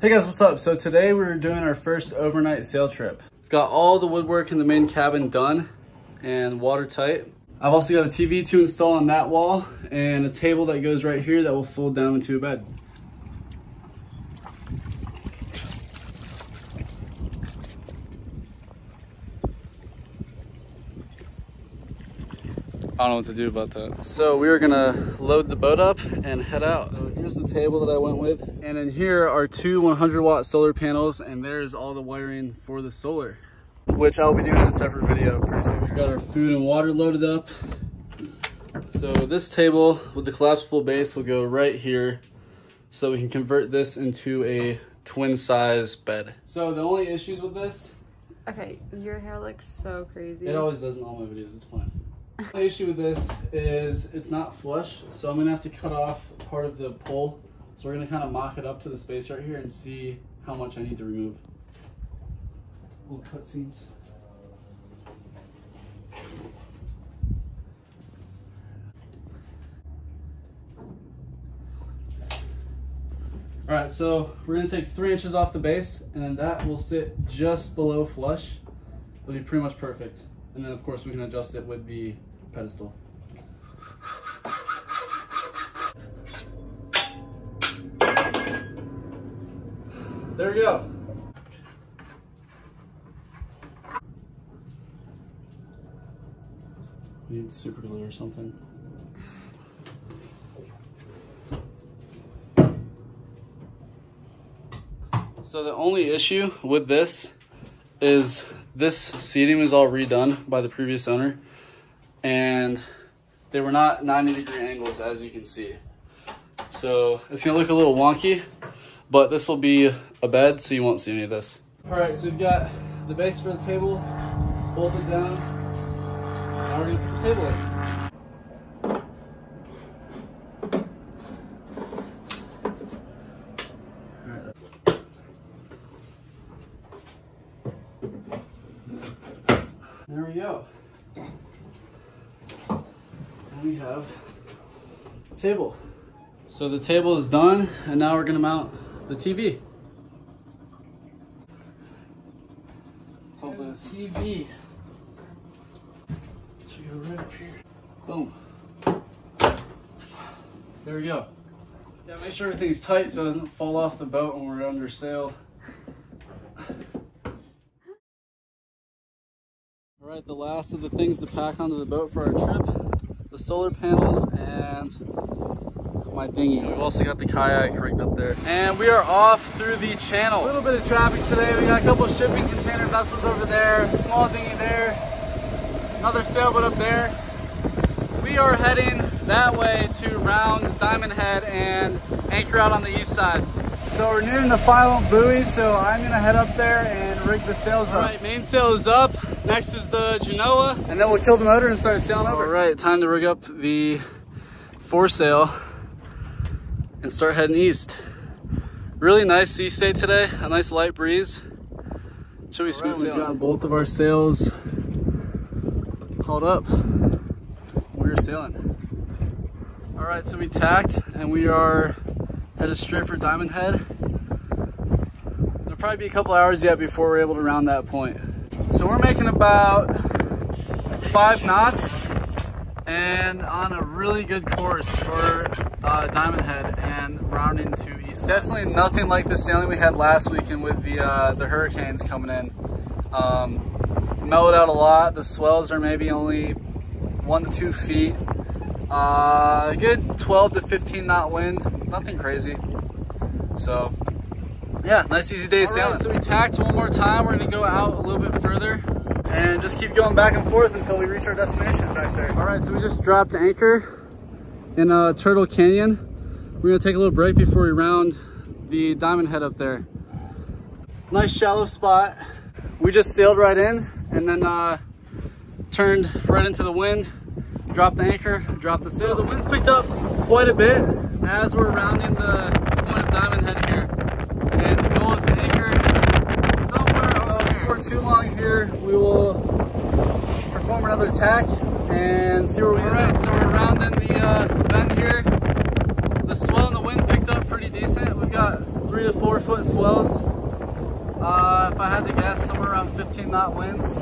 Hey guys, what's up? So today we're doing our first overnight sail trip. Got all the woodwork in the main cabin done and watertight. I've also got a TV to install on that wall and a table that goes right here that will fold down into a bed. I don't know what to do about that. So we are gonna load the boat up and head out. So here's the table that I went with. And in here are two 100-watt solar panels, and there's all the wiring for the solar, which I'll be doing in a separate video pretty soon. We've got our food and water loaded up. So this table with the collapsible base will go right here, so we can convert this into a twin size bed. So the only issues with this. Okay, your hair looks so crazy. It always does in all my videos, it's fine. The issue with this is it's not flush, so I'm gonna have to cut off part of the pole. So we're gonna kind of mock it up to the space right here and see how much I need to remove. Little cutscenes. All right, so we're gonna take 3 inches off the base, and then that will sit just below flush. It'll be pretty much perfect. And then of course we can adjust it with the pedestal. There we go. Need super glue or something. So the only issue with this is this seating was all redone by the previous owner, and they were not 90-degree angles, as you can see. So it's gonna look a little wonky, but this will be a bed, so you won't see any of this. All right, so we've got the base for the table bolted down. Now we're gonna put the table in. There we go. And we have a table. So the table is done, and now we're gonna mount the TV. Hopefully the TV should go right up here. Boom. There we go. Yeah, make sure everything's tight so it doesn't fall off the boat when we're under sail. All right, the last of the things to pack onto the boat for our trip, the solar panels and my dinghy. We've also got the kayak rigged up there. And we are off through the channel. A little bit of traffic today. We got a couple of shipping container vessels over there, small dinghy there, another sailboat up there. We are heading that way to round Diamond Head and anchor out on the east side. So we're nearing the final buoy, so I'm gonna head up there and rig the sails up. All right, main sail is up. Next is the Genoa. And then we'll kill the motor and start sailing over. All right, time to rig up the foresail and start heading east. Really nice sea state today, a nice light breeze. Should be smooth sailing. We've got both of our sails hauled up. We're sailing. All right, so we tacked and we are headed straight for Diamond Head. It'll probably be a couple hours yet before we're able to round that point. So we're making about 5 knots and on a really good course for Diamond Head and rounding to east. Definitely nothing like the sailing we had last weekend with the hurricanes coming in. Mellowed out a lot. The swells are maybe only 1 to 2 feet. A good 12 to 15 knot wind. Nothing crazy. So yeah, nice easy day sailing. Right, so we tacked one more time. We're gonna go out a little bit further and just keep going back and forth until we reach our destination back there. All right, so we just dropped anchor in Turtle Canyon. We're gonna take a little break before we round the Diamond Head up there. Nice shallow spot. We just sailed right in and then turned right into the wind, dropped the anchor, dropped the sail. The wind's picked up quite a bit as we're rounding the point of Diamond Head here. And the goal is to anchor somewhere over here. Before too long here, we will perform another tack and see where we end up. So we're rounding the bend here. The swell and the wind picked up pretty decent. We've got 3 to 4 foot swells. If I had to guess, somewhere around 15 knot winds.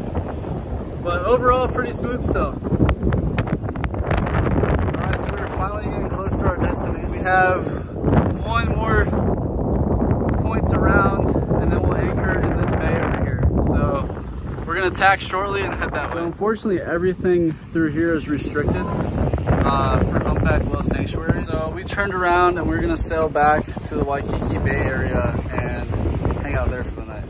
But overall, pretty smooth still. Alright, so we're finally getting close to our destination. We have one more point around, and then we'll anchor in this bay over here. So we're gonna tack shortly and head that way. So unfortunately, everything through here is restricted for humpback whale sanctuary. So we turned around and we're gonna sail back to the Waikiki Bay area and hang out there for the night.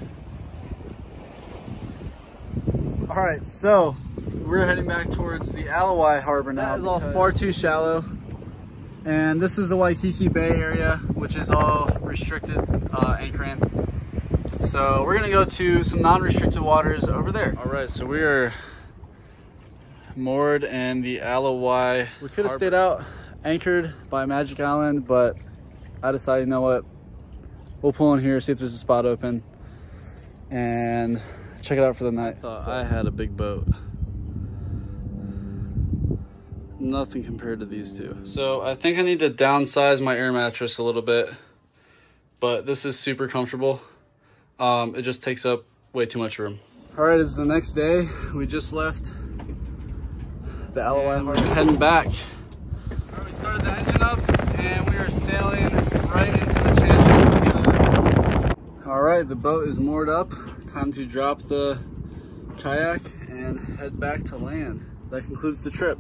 All right, so we're heading back towards the Alawai Harbor now. That is all far too shallow. And this is the Waikiki Bay area, which is all restricted anchoring. So we're gonna go to some non-restricted waters over there. All right, so we are moored in the Alawai. We could have stayed out anchored by Magic Island, but I decided, you know what, we'll pull in here, see if there's a spot open, and check it out for the night. I had a big boat. Nothing compared to these two. So I think I need to downsize my air mattress a little bit, but this is super comfortable. It just takes up way too much room. All right, it's the next day. We just left the Alawai Harbor, heading back. All right, we started the engine up and we are sailing right into the channel. All right, the boat is moored up. Time to drop the kayak and head back to land. That concludes the trip.